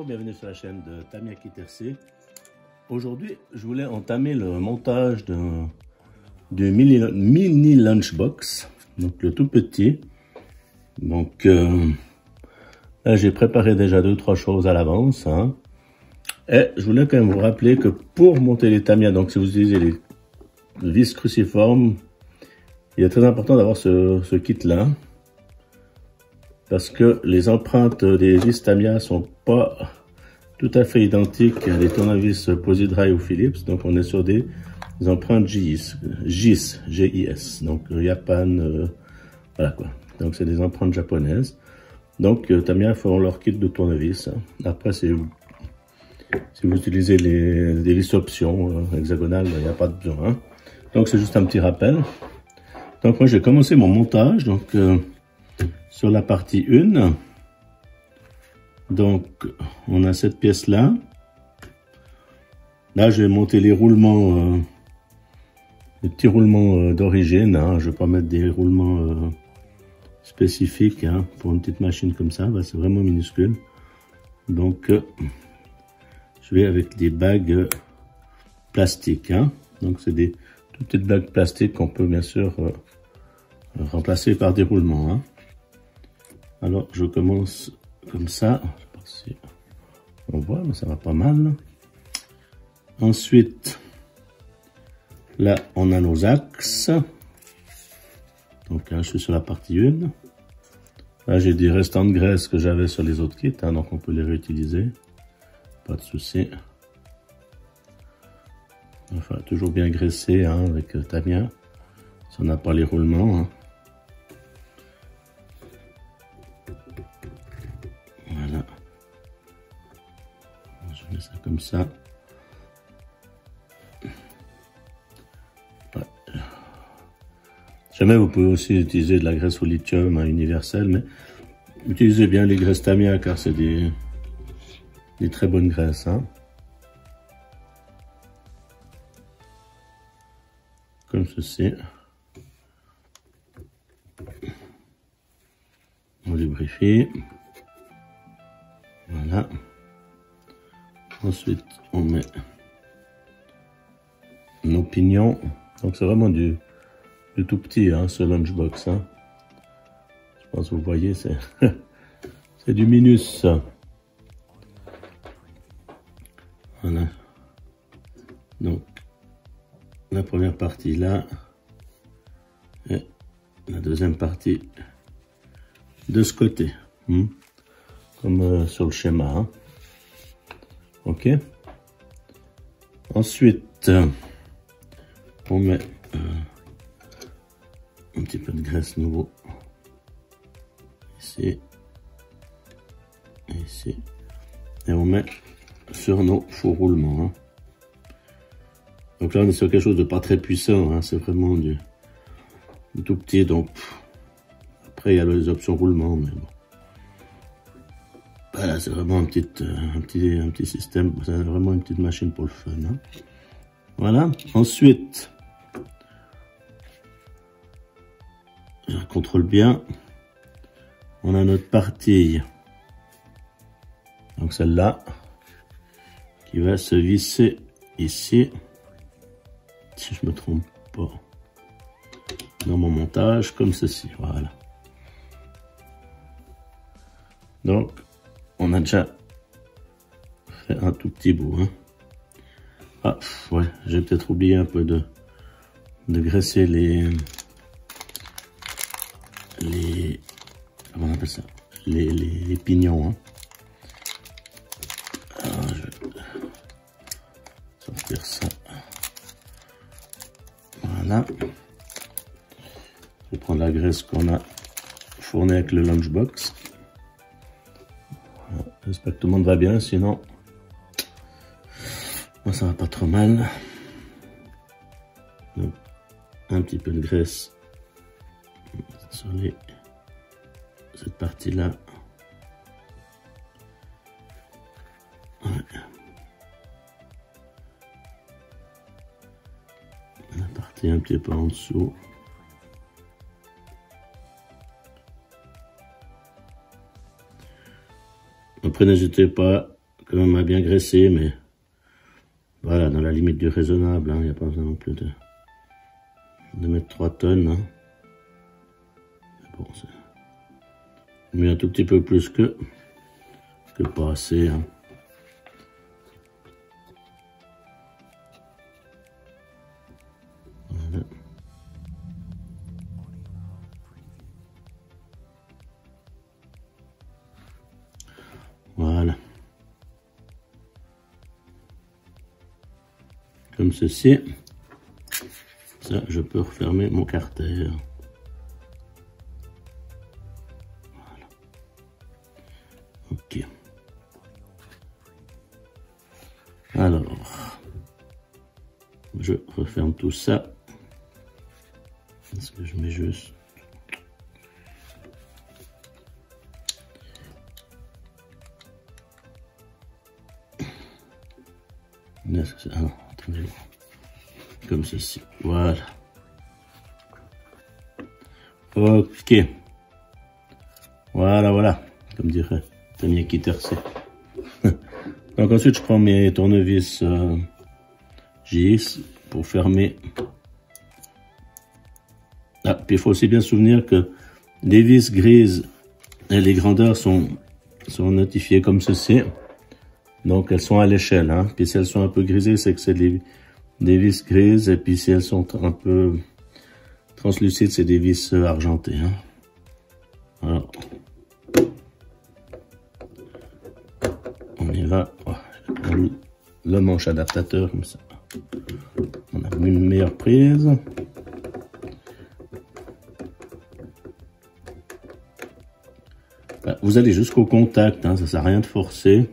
Bonjour, bienvenue sur la chaîne de Tamia Kiterse. Aujourd'hui, je voulais entamer le montage du mini lunchbox, donc le tout petit. Donc là, j'ai préparé déjà 2-3 choses à l'avance. Hein. Et je voulais quand même vous rappeler que pour monter les Tamiya, donc si vous utilisez les vis cruciformes, il est très important d'avoir ce kit-là. Parce que les empreintes des vis Tamiya sont pas tout à fait identiques à des tournevis Posi-Dry ou Philips. Donc on est sur des empreintes GIS, G-I-S, donc Japan, voilà quoi. Donc c'est des empreintes japonaises. Donc Tamiya font leur kit de tournevis. Après si vous utilisez des vis options hexagonales, il n'y a pas de besoin. Hein. Donc c'est juste un petit rappel. Donc moi j'ai commencé mon montage. Donc sur la partie 1, donc on a cette pièce là. Là je vais monter les roulements, les petits roulements d'origine. Hein. Je ne vais pas mettre des roulements spécifiques hein, pour une petite machine comme ça. Bah, c'est vraiment minuscule. Donc je vais avec des bagues plastiques. Hein. Donc c'est des toutes petites bagues plastiques qu'on peut bien sûr remplacer par des roulements. Hein. Alors, je commence comme ça. Je sais pas si on voit, mais ça va pas mal. Ensuite, là, on a nos axes. Donc, là, je suis sur la partie 1. Là, j'ai des restants de graisse que j'avais sur les autres kits, hein, donc on peut les réutiliser. Pas de souci. Enfin, toujours bien graissé hein, avec Tamiya. Si on n'a pas les roulements. Hein. Voilà. Je mets ça comme ça. Ouais. Jamais vous pouvez aussi utiliser de la graisse au lithium hein, universelle, mais utilisez bien les graisses Tamiya car c'est des très bonnes graisses. Hein. Comme ceci. On lubrifie. Voilà. Ensuite, on met nos pignons. Donc, c'est vraiment du tout petit, hein, ce lunchbox. Hein. Je pense que vous voyez, c'est c'est du minus. Voilà. Donc, la première partie là. Et la deuxième partie de ce côté. Comme sur le schéma. Hein. Ok. Ensuite, on met un petit peu de graisse nouveau. Ici. Et ici. Et on met sur nos faux roulements. Hein. Donc là, on est sur quelque chose de pas très puissant. Hein. C'est vraiment du tout petit. Donc, après, il y a les options roulement. Mais bon. Voilà, c'est vraiment un petit système, c'est vraiment une petite machine pour le fun. Hein. Voilà, ensuite, je contrôle bien, on a notre partie, donc celle-là, qui va se visser ici, si je me trompe pas, dans mon montage, comme ceci, voilà. Donc, on a déjà fait un tout petit bout. Hein. Ah, ouais, j'ai peut-être oublié un peu de graisser comment on appelle ça? Les pignons. Hein. Alors, je vais sortir ça. Voilà. Je vais prendre la graisse qu'on a fournie avec le lunchbox. J'espère que tout le monde va bien, sinon moi ça va pas trop mal. Donc, un petit peu de graisse sur cette partie là. Ouais. La partie un petit peu en dessous. Après, n'hésitez pas quand même à bien graisser, mais voilà, dans la limite du raisonnable, hein, il n'y a pas besoin non plus de mettre 3 tonnes. Hein. Bon, c'est mieux un tout petit peu plus que pas assez. Hein. Voilà. Voilà. Comme ceci. Ça, je peux refermer mon carter. Voilà. Ok. Alors, je referme tout ça. Est-ce que je mets juste... Ah non, attendez. Comme ceci. Voilà. Ok. Voilà, voilà. Comme dirait Tania Kittersee. Donc ensuite, je prends mes tournevis JX pour fermer. Ah, puis il faut aussi bien se souvenir que les vis grises et les grandeurs sont notifiées comme ceci. Donc elles sont à l'échelle. Hein. Puis si elles sont un peu grisées, c'est que c'est des vis grises. Et puis si elles sont un peu translucides, c'est des vis argentées. Hein. Alors, on y va. Le manche adaptateur, comme ça. On a une meilleure prise. Vous allez jusqu'au contact, hein, ça sert à rien de forcer.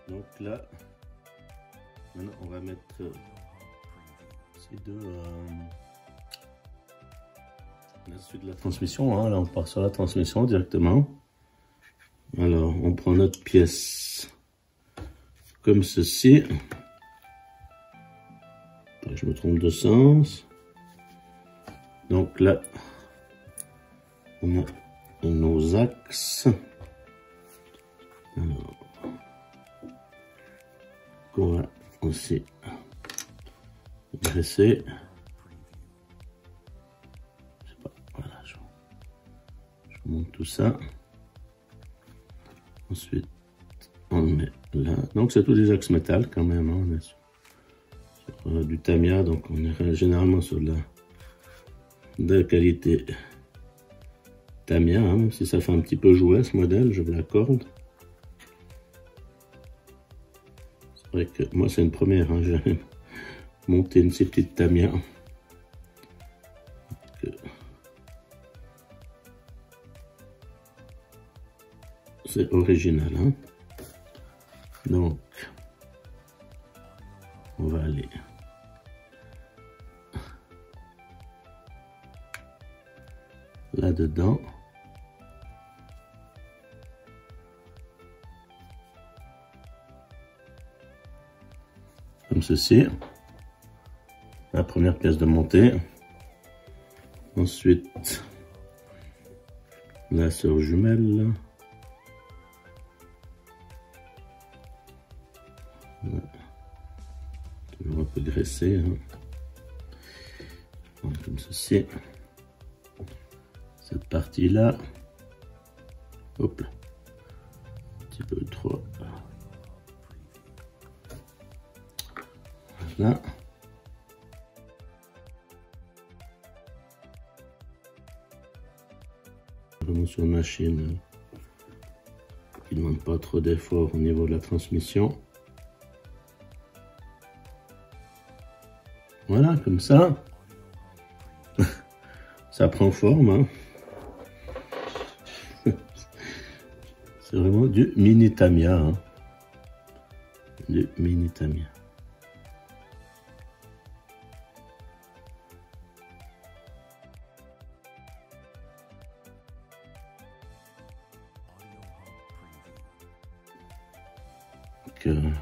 Donc là, maintenant on va mettre ces deux la suite de la transmission. Hein. Là on part sur la transmission directement. Alors on prend notre pièce comme ceci. Je me trompe de sens. Donc là on a nos axes. Alors, qu'on va aussi dresser. Je sais pas, voilà, je monte tout ça. Ensuite, on le met là. Donc, c'est tous des axes métal quand même. Hein. On est sur du Tamiya, donc on est généralement sur de la qualité Tamiya. Hein. Même si ça fait un petit peu jouer ce modèle, je vous l'accorde. C'est vrai que moi c'est une première, hein, j'ai monté une petite Tamiya. C'est original, hein. Donc on va aller là-dedans. Comme ceci, la première pièce de montée. Ensuite, la sœur jumelle. Voilà. Toujours un peu graissé. Hein. Donc, comme ceci. Cette partie-là. Hop. Un petit peu trop. Là. Vraiment sur une machine qui ne demande pas trop d'efforts au niveau de la transmission. Voilà, comme ça. Ça prend forme. Hein. C'est vraiment du mini Tamiya. Hein. Du mini Tamiya. voilà.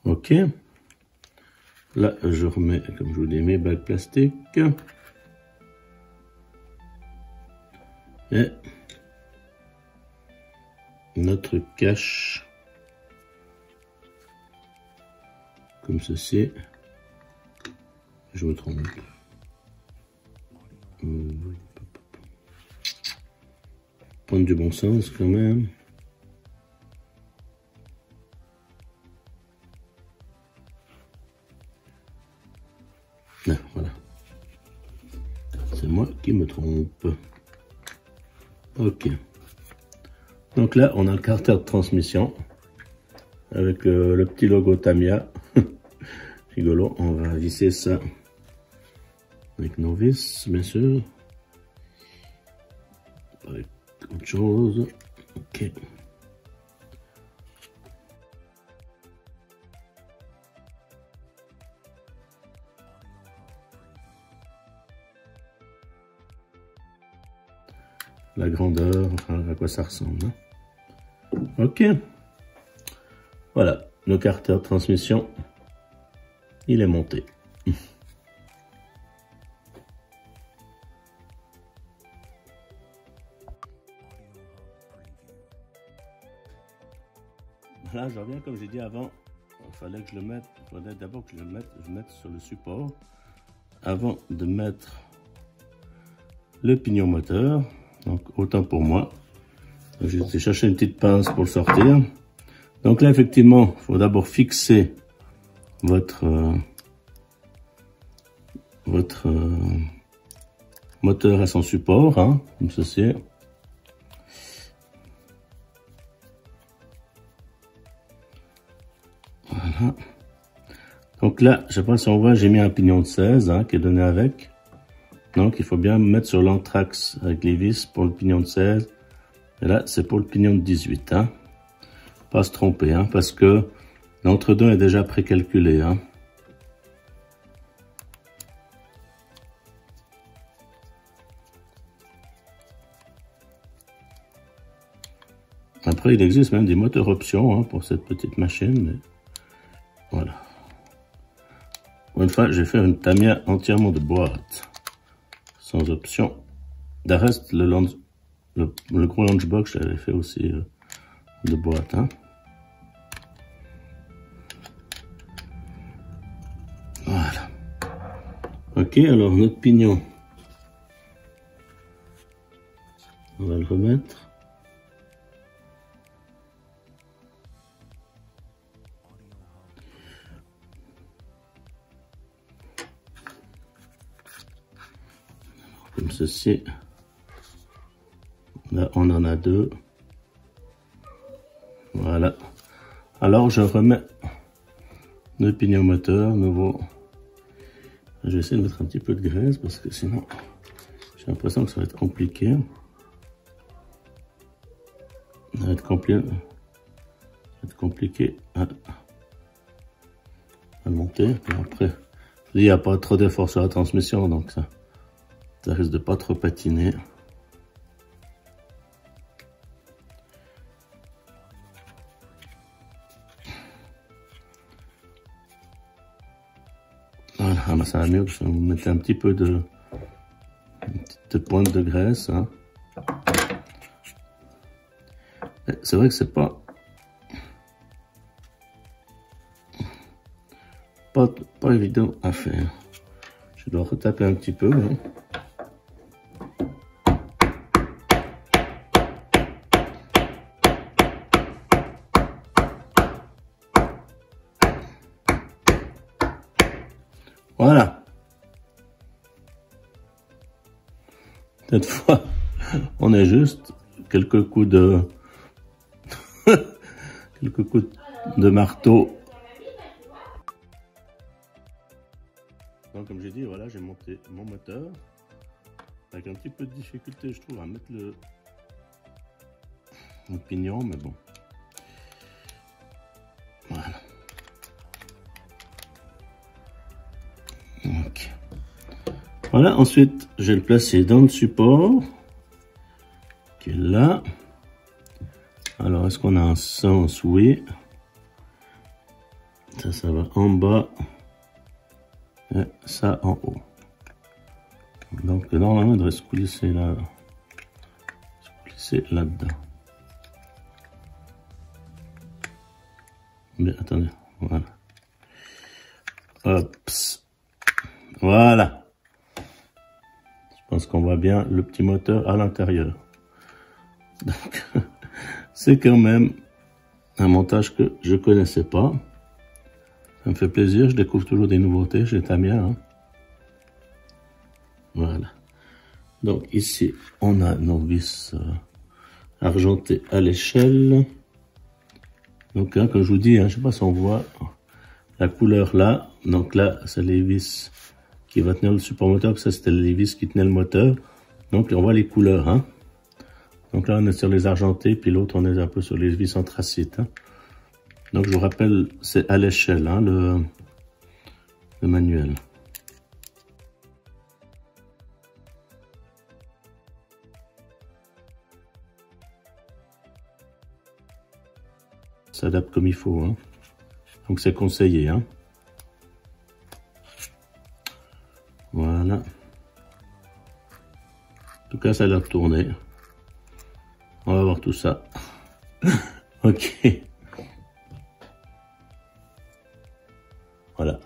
Ok. Là, je remets, comme je vous dis, mes bagues plastiques. Et notre cache. Comme ceci. Je me trompe. Prendre du bon sens quand même. Ah, voilà. C'est moi qui me trompe. Ok. Donc là, on a le carter de transmission avec le petit logo Tamiya. Rigolo. On va visser ça avec nos vis, bien sûr. Avec autre chose. Ok. La grandeur, enfin, à quoi ça ressemble. Hein. Ok. Voilà, le carter de transmission, il est monté. Là, je reviens comme j'ai dit avant, il fallait que je le mette, il fallait d'abord que je le mette sur le support avant de mettre le pignon moteur. Donc autant pour moi. J'ai cherché une petite pince pour le sortir. Donc là, effectivement, il faut d'abord fixer votre moteur à son support, hein, comme ceci. Voilà. Donc là, je sais pas si on voit, j'ai mis un pignon de 16 hein, qui est donné avec. Donc il faut bien mettre sur l'anthrax avec les vis pour le pignon de 16. Et là, c'est pour le pignon de 18. Hein. Pas se tromper, hein, parce que l'entre-deux est déjà précalculé. Hein. Après, il existe même des moteurs options hein, pour cette petite machine. Mais voilà. Pour une fois, j'ai fait une Tamiya entièrement de boîte. Sans option. Le reste, le gros lunchbox, j'avais fait aussi de boîte. Hein. Voilà. Ok, alors notre pignon. On va le remettre. Comme ceci. Là, on en a deux. Voilà. Alors, je remets le pignon moteur nouveau. Je vais essayer de mettre un petit peu de graisse parce que sinon, j'ai l'impression que ça va être compliqué. Ça va être compliqué à monter. Et après, il n'y a pas trop d'effort sur la transmission, donc ça risque de pas trop patiner. Voilà, ça va mieux que je vais vous mettre un petit peu de pointe de graisse. Hein. C'est vrai que c'est pas évident à faire. Je dois retaper un petit peu. Hein. Voilà. Cette fois, on est juste quelques coups de marteau. Donc, comme j'ai dit, voilà, j'ai monté mon moteur avec un petit peu de difficulté, je trouve, à mettre le pignon, mais bon. Voilà. Ok. Voilà, ensuite, je vais le placer dans le support. là. Alors, est-ce qu'on a un sens? Oui. Ça va en bas. Et ça en haut. Donc, normalement, il devrait se coulisser là. Se coulisser là-dedans. Mais attendez, voilà. Hop. Voilà. Je pense qu'on voit bien le petit moteur à l'intérieur. Donc, c'est quand même un montage que je connaissais pas. Ça me fait plaisir, je découvre toujours des nouveautés chez Tamiya. Hein. Voilà. Donc ici, on a nos vis argentées à l'échelle. Donc hein, comme je vous dis, hein, je sais pas si on voit la couleur là. Donc là, c'est les vis qui vont tenir le support moteur. Ça, c'était les vis qui tenaient le moteur. Donc on voit les couleurs. Hein. Donc là, on est sur les argentés, puis l'autre, on est un peu sur les vis anthracite. Hein. Donc je vous rappelle, c'est à l'échelle, hein, le manuel. S'adapte comme il faut. Hein. Donc c'est conseillé. Hein. Voilà. En tout cas, ça a l'air de tourner. On va voir tout ça. Ok. Voilà.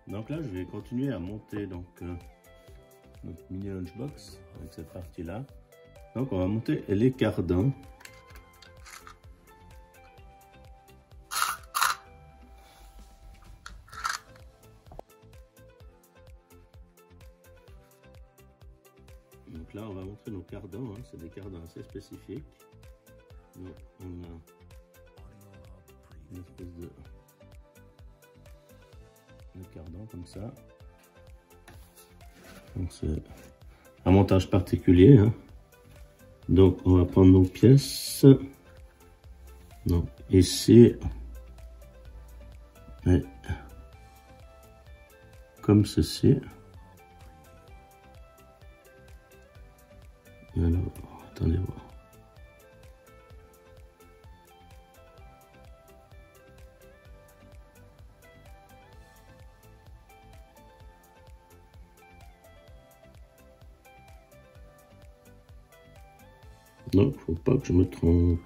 Donc là, je vais continuer à monter donc notre mini lunchbox avec cette partie-là. Donc on va monter les cardans. Donc là, on va montrer nos cardans. Hein. C'est des cardans assez spécifiques. Donc on a une espèce de cardan comme ça. Donc c'est un montage particulier. Hein. Donc on va prendre nos pièces. Donc ici, et comme ceci. Alors, attendez voir. Donc, faut pas que je me trompe.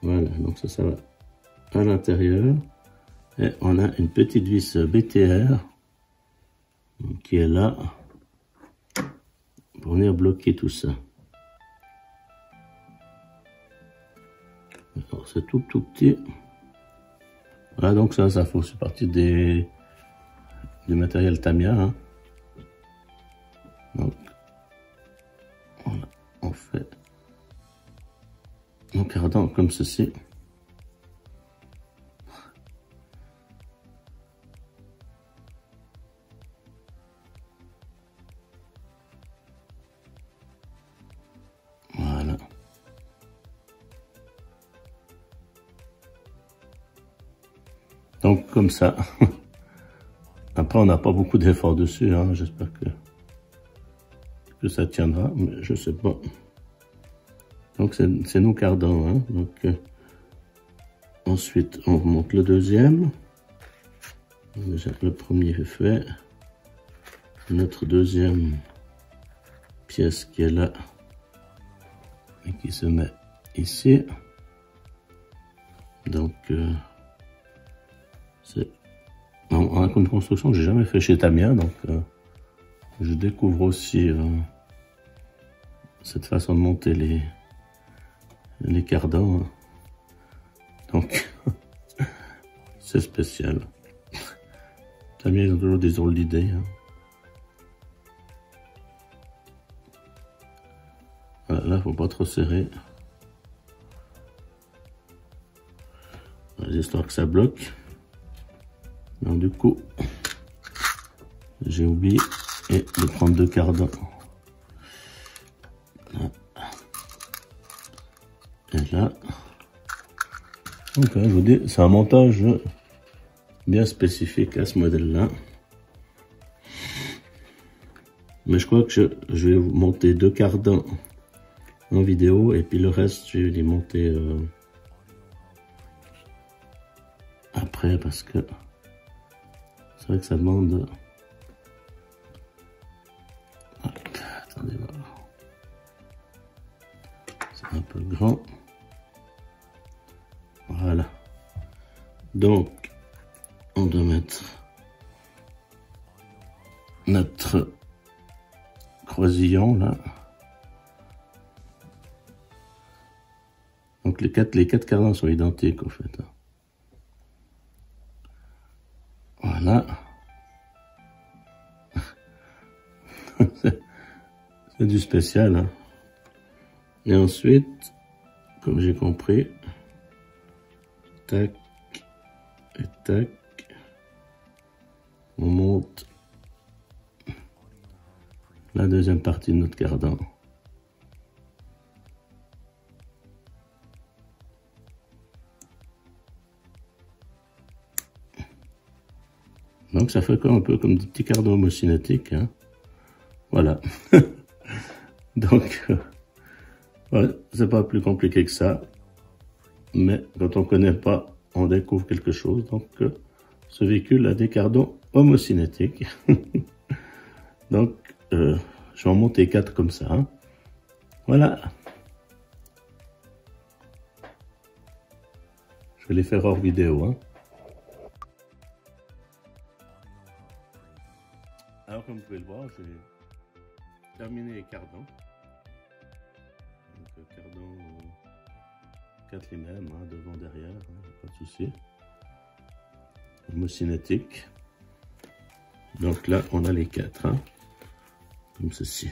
Voilà, donc ça va à l'intérieur. Et on a une petite vis BTR qui est là pour venir bloquer tout ça. Alors, c'est tout petit. Voilà, donc ça fait aussi partie du matériel Tamiya. Hein. Donc, voilà, on fait nos cardans comme ceci. Voilà. Donc comme ça. Après on n'a pas beaucoup d'efforts dessus, hein. J'espère que ça tiendra, mais je sais pas. Donc c'est nos cardans, hein. Donc ensuite on remonte le deuxième. Déjà le premier est fait. Notre deuxième pièce qui est là et qui se met ici. Donc c'est une construction que j'ai jamais fait chez Tamiya, donc je découvre aussi cette façon de monter les cardans. Donc c'est spécial. Tamiya, ils ont toujours des drôles d'idées. Hein. Voilà, là, faut pas trop serrer. Voilà, histoire que ça bloque. Donc du coup, j'ai oublié de prendre 2 cardans. Là. Et là. Donc je vous dis, c'est un montage bien spécifique à ce modèle-là. Mais je crois que je vais monter 2 cardans en vidéo et puis le reste je vais les monter après parce que c'est vrai que ça demande... Attendez voir. C'est un peu grand. Voilà. Donc, on doit mettre notre croisillon là. Donc les quatre cardans sont identiques au fait. Voilà. C'est du spécial. Hein. Et ensuite, comme j'ai compris, tac et tac, on monte la deuxième partie de notre cardan. Donc ça fait un peu comme des petits cardans homocinétiques. Hein. Voilà. Donc, ouais, c'est pas plus compliqué que ça. Mais quand on connaît pas, on découvre quelque chose. Donc, ce véhicule a des cardans homocinétiques. Donc, je vais en monter 4 comme ça. Hein. Voilà. Je vais les faire hors vidéo. Hein. Alors, comme vous pouvez le voir, j'ai terminé les cardans. Donc, cardans 4 les mêmes, hein, devant, derrière, hein, pas de souci. Homocinétique. Donc là, on a les 4, hein, comme ceci.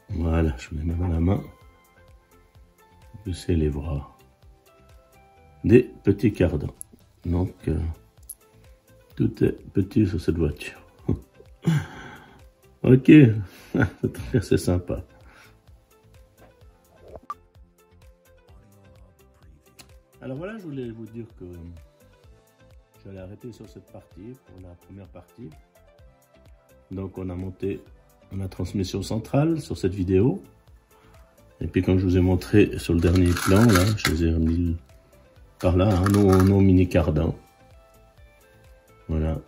Voilà, je les mets dans la main. Vous pouvez les voir. Des petits cardans. Donc, tout est petit sur cette voiture. Ok, c'est sympa. Alors voilà, je voulais vous dire que j'allais arrêter sur cette partie pour la première partie. Donc on a monté la transmission centrale sur cette vidéo. Et puis comme je vous ai montré sur le dernier plan, là, je les ai remis par là, hein, nos mini cardans. Voilà.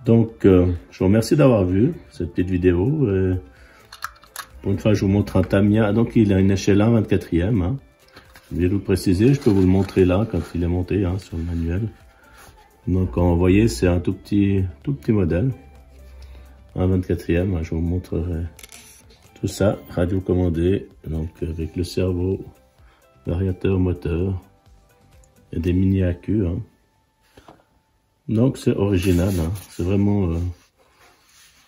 Donc je vous remercie d'avoir vu cette petite vidéo. Pour une fois, je vous montre un Tamiya. Donc il a une échelle 1 24e. Hein. Je vais vous le préciser, je peux vous le montrer là quand il est monté hein, sur le manuel. Donc vous voyez, c'est un tout petit modèle. Un 24e, hein, je vous montrerai tout ça, radio commandé, donc avec le servo, variateur, moteur et des mini AQ. Hein. Donc c'est original, hein, c'est vraiment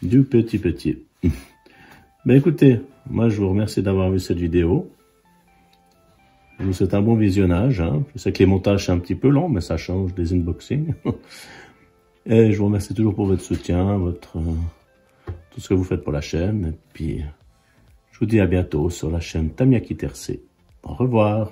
du petit. Ben écoutez, moi je vous remercie d'avoir vu cette vidéo. Je vous souhaite un bon visionnage. Hein. Je sais que les montages c'est un petit peu long, mais ça change des unboxings. Et je vous remercie toujours pour votre soutien, tout ce que vous faites pour la chaîne. Et puis, je vous dis à bientôt sur la chaîne Tamiya Kiterse. Au revoir.